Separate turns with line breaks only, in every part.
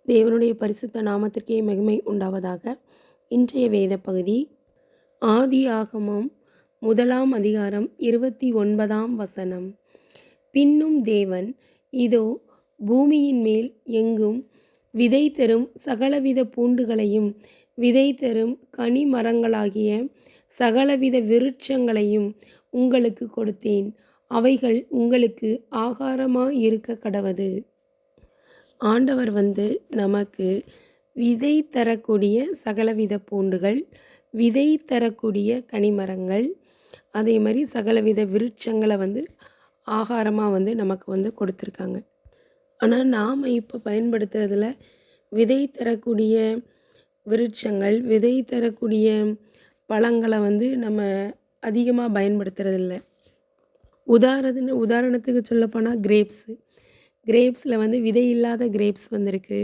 தேவனுடைய பரிசுத்த நாமத்திற்கே மகிமை உண்டாவதாக. இன்றைய வேத பகுதி ஆதியாகமம் 1ஆம் அதிகாரம் 29ஆம் வசனம். பின்னும் தேவன், இதோ பூமியின் மேல் எங்கும் விதை தரும் சகலவித பூண்டுகளையும் விதை தரும் கனி மரங்களாகிய சகலவித விருட்சங்களையும் உங்களுக்கு கொடுத்தேன், அவைகள் உங்களுக்கு ஆகாரமாயிருக்க கடவது. ஆண்டவர் நமக்கு விதை தரக்கூடிய சகலவித பூண்டுகள், விதை தரக்கூடிய கனிமரங்கள், அதே மாதிரி சகலவித விருட்சங்களை ஆகாரமாக நமக்கு கொடுத்துருக்காங்க. ஆனால் நாம் இப்போ பயன்படுத்துறதில் விதை தரக்கூடிய விருட்சங்கள், விதை தரக்கூடிய பழங்களை நம்ம அதிகமாக பயன்படுத்துறதில்ல. உதாரணத்துக்கு சொல்லப்போனால் கிரேப்ஸில் விதை இல்லாத கிரேப்ஸ் வந்திருக்கு.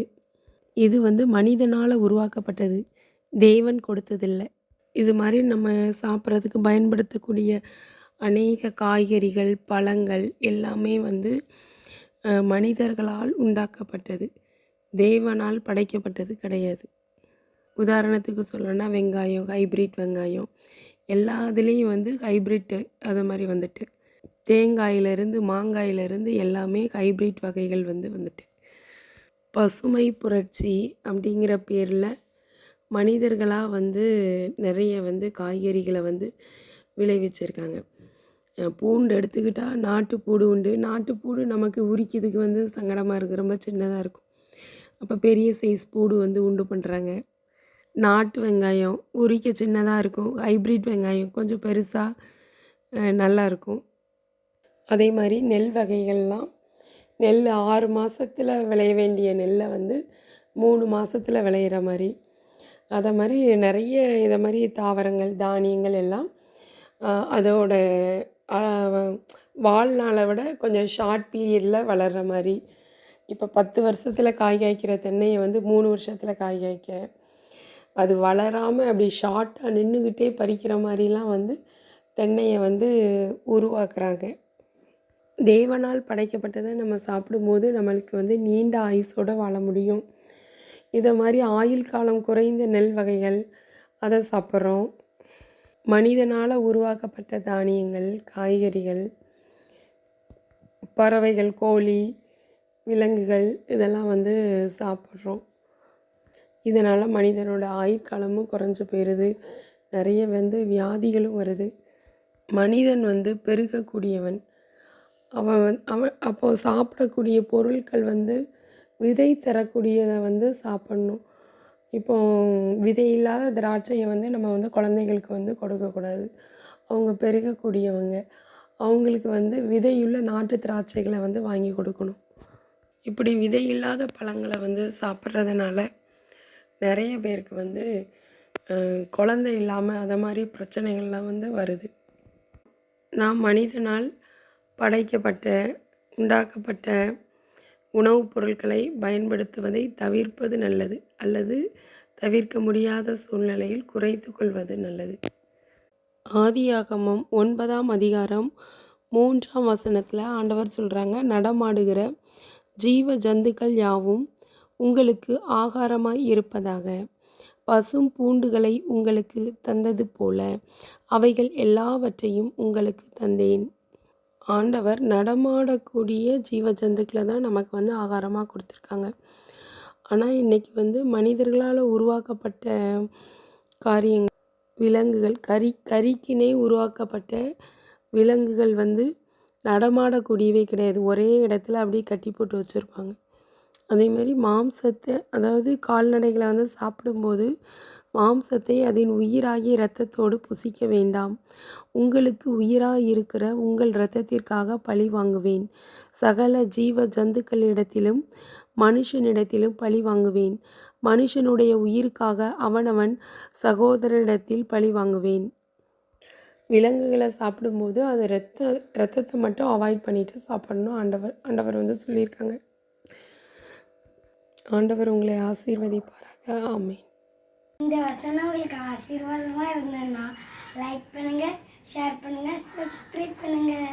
இது மனிதனால் உருவாக்கப்பட்டது, தேவன் கொடுத்ததில்லை. இது மாதிரி நம்ம சாப்பிட்றதுக்கு பயன்படுத்தக்கூடிய அநேக காய்கறிகள், பழங்கள் எல்லாமே மனிதர்களால் உண்டாக்கப்பட்டது, தேவனால் படைக்கப்பட்டது கிடையாது. உதாரணத்துக்கு சொல்லணும்னா வெங்காயம், ஹைப்ரிட் வெங்காயம், எல்லா இதுலேயும் ஹைப்ரிட்டு அது மாதிரி வந்துட்டு, தேங்காயிலிருந்து மாங்காயிலிருந்து எல்லாமே ஹைப்ரிட் வகைகள் வந்துட்டு பசுமை புரட்சி அப்படிங்கிற பேரில் மனிதர்களாக நிறைய காய்கறிகளை விளைவிச்சிருக்காங்க. பூண்டு எடுத்துக்கிட்டால் நாட்டுப்பூடு உண்டு. நாட்டுப்பூடு நமக்கு உரிக்கிறதுக்கு சங்கடமாக இருக்குது, ரொம்ப சின்னதாக இருக்கும். அப்போ பெரிய சைஸ் பூடு உண்டு பண்ணுறாங்க. நாட்டு வெங்காயம் உரிக்க சின்னதாக இருக்கும், ஹைப்ரிட் வெங்காயம் கொஞ்சம் பெருசாக நல்லாயிருக்கும். அதே மாதிரி நெல் வகைகள்லாம், நெல் 6 மாதத்தில் விளைய வேண்டிய நெல்லை 3 மாதத்தில் விளையிற மாதிரி, அதை மாதிரி நிறைய இதை மாதிரி தாவரங்கள், தானியங்கள் எல்லாம் அதோட வாழ்நாளை விட கொஞ்சம் ஷார்ட் பீரியடில் வளர்கிற மாதிரி. இப்போ 10 வருஷத்தில் காய் காய்க்கிற தென்னையை 3 வருஷத்தில் காய் காய்க்க, அது வளராமல் அப்படி ஷார்ட்டாக நின்றுக்கிட்டே பறிக்கிற மாதிரிலாம் தென்னையை உருவாக்குறாங்க. தேவனால் படைக்கப்பட்டதை நம்ம சாப்பிடும்போது நம்மளுக்கு நீண்ட ஆயுசோடு வாழ முடியும். இதை மாதிரி ஆயுள் காலம் குறைந்த நெல் வகைகள் அதை சாப்பிட்றோம். மனிதனால் உருவாக்கப்பட்ட தானியங்கள், காய்கறிகள், பறவைகள், கோழி, விலங்குகள் இதெல்லாம் சாப்பிட்றோம். இதனால் மனிதனோட ஆயுட்காலமும் குறைஞ்சி போயிடுது, நிறைய வியாதிகளும் வருது. மனிதன் பெருகக்கூடியவன். அவன் அப்போது சாப்பிடக்கூடிய பொருட்கள் விதை தரக்கூடியதை சாப்பிட்ணும். இப்போ விதை இல்லாத திராட்சையை நம்ம குழந்தைங்களுக்கு கொடுக்கக்கூடாது. அவங்க பெருகக்கூடியவங்க, அவங்களுக்கு விதையுள்ள நாட்டு திராட்சைகளை வாங்கி கொடுக்கணும். இப்படி விதை இல்லாத பழங்களை சாப்பிட்றதுனால நிறைய பேருக்கு குழந்தை இல்லாமல் அதை மாதிரி பிரச்சனைகள்லாம் வருது. நாம் மனிதனால் படைக்கப்பட்ட, உண்டாக்கப்பட்ட உணவுப் பொருட்களை பயன்படுத்துவதை தவிர்ப்பது நல்லது, அல்லது தவிர்க்க முடியாத சூழ்நிலையில் குறைத்து கொள்வது நல்லது. ஆதியாகமம் 9ஆம் அதிகாரம் 3ஆம் வசனத்தில் ஆண்டவர் சொல்கிறாங்க, நடமாடுகிற ஜீவ ஜந்துக்கள் யாவும் உங்களுக்கு ஆகாரமாய் இருப்பதாக. பசும் பூண்டுகளை உங்களுக்கு தந்தது போல அவைகள் எல்லாவற்றையும் உங்களுக்கு தந்தேன். ஆண்டவர் நடமாடக்கூடிய ஜீவ ஜந்துக்களை தான் நமக்கு ஆகாரமாக கொடுத்துருக்காங்க. ஆனால் இன்றைக்கி மனிதர்களால் உருவாக்கப்பட்ட காரியங்கள், விலங்குகள், கறிக்குனே உருவாக்கப்பட்ட விலங்குகள் நடமாடக்கூடியவே கிடையாது. ஒரே இடத்துல அப்படியே கட்டி போட்டு வச்சுருப்பாங்க. அதேமாதிரி மாம்சத்தை, அதாவது கால்நடைகளை சாப்பிடும்போது மாம்சத்தை அதன் உயிராகிய இரத்தத்தோடு புசிக்க வேண்டாம். உங்களுக்கு உயிராக இருக்கிற உங்கள் இரத்தத்திற்காக பழி வாங்குவேன். சகல ஜீவ ஜந்துக்களிடத்திலும் மனுஷனிடத்திலும் பழி வாங்குவேன். மனுஷனுடைய உயிருக்காக அவனவன் சகோதரனிடத்தில் பழி வாங்குவேன். விலங்குகளை சாப்பிடும்போது அது ரத்தத்தை மட்டும் அவாய்ட் பண்ணிவிட்டு சாப்பிடணும். ஆண்டவர் சொல்லியிருக்காங்க. ஆண்டவர் உங்களை ஆசீர்வதிப்பாராக. ஆமென்.
இந்த வசனம் உங்களுக்கு ஆசீர்வாதமாக இருந்ததுன்னா லைக் பண்ணுங்கள், ஷேர் பண்ணுங்கள், சப்ஸ்கிரைப் பண்ணுங்கள்.